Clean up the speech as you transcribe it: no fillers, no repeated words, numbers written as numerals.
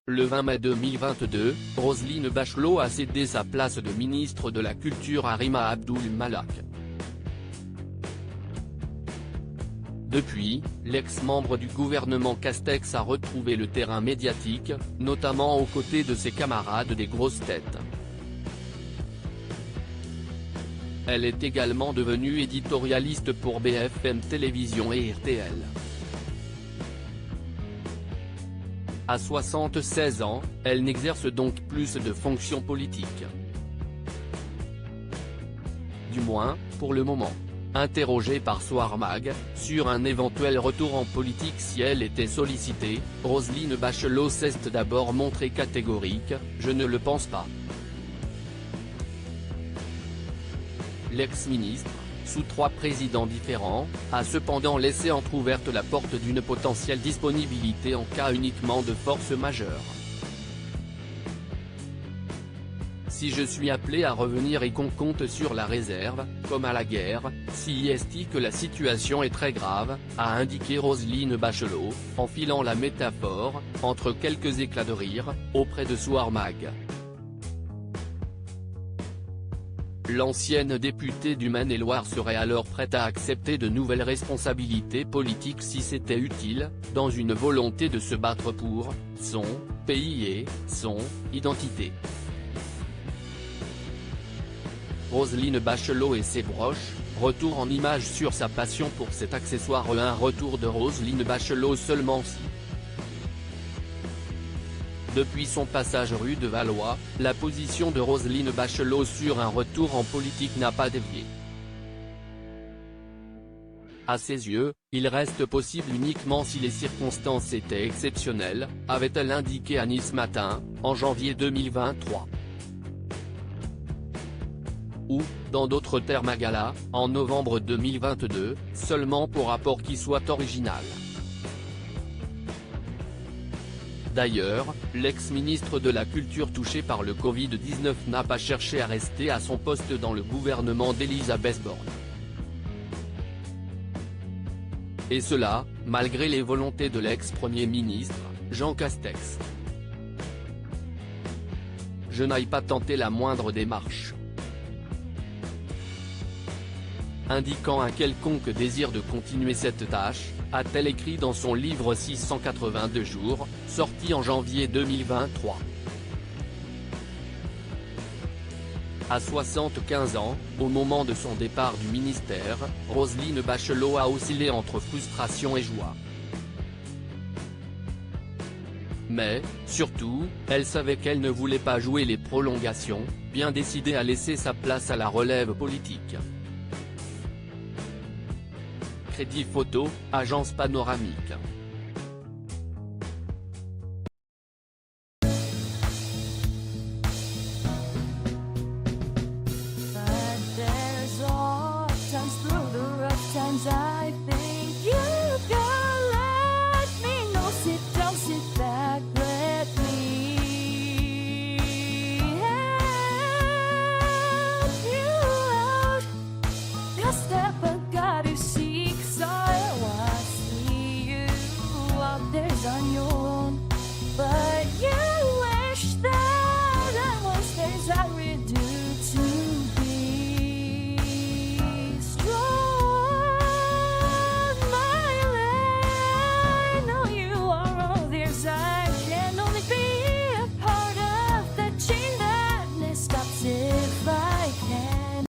Le 20 mai 2022, Roselyne Bachelot a cédé sa place de ministre de la Culture à Rima Abdul Malak. Depuis, l'ex-membre du gouvernement Castex a retrouvé le terrain médiatique, notamment aux côtés de ses camarades des grosses têtes. Elle est également devenue éditorialiste pour BFM Télévision et RTL. À 76 ans, elle n'exerce donc plus de fonctions politiques. Du moins, pour le moment. Interrogée par Soir Mag, sur un éventuel retour en politique si elle était sollicitée, Roselyne Bachelot s'est d'abord montrée catégorique: « Je ne le pense pas ». L'ex-ministre, sous 3 présidents différents, a cependant laissé entrouverte la porte d'une potentielle disponibilité en cas uniquement de force majeure. Si je suis appelé à revenir et qu'on compte sur la réserve, comme à la guerre, si est que la situation est très grave, a indiqué Roselyne Bachelot, en filant la métaphore, entre quelques éclats de rire, auprès de Soir Mag. L'ancienne députée du Maine-et-Loire serait alors prête à accepter de nouvelles responsabilités politiques si c'était utile, dans une volonté de se battre pour son pays et son identité. Roselyne Bachelot et ses broches, retour en images sur sa passion pour cet accessoire. Un retour de Roselyne Bachelot seulement si. Depuis son passage rue de Valois, la position de Roselyne Bachelot sur un retour en politique n'a pas dévié. À ses yeux, il reste possible uniquement si les circonstances étaient exceptionnelles, avait-elle indiqué à Nice Matin, en janvier 2023. Ou, dans d'autres termes à Gala, en novembre 2022, seulement pour rapport qui soit original. D'ailleurs, l'ex-ministre de la Culture touché par le Covid-19 n'a pas cherché à rester à son poste dans le gouvernement d'Elisabeth Borne. Et cela, malgré les volontés de l'ex-premier ministre, Jean Castex. Je n'aille pas tenter la moindre démarche. Indiquant un quelconque désir de continuer cette tâche, a-t-elle écrit dans son livre 682 jours, sorti en janvier 2023. À 75 ans, au moment de son départ du ministère, Roselyne Bachelot a oscillé entre frustration et joie. Mais, surtout, elle savait qu'elle ne voulait pas jouer les prolongations, bien décidée à laisser sa place à la relève politique. Crédit photo, agence panoramique. Step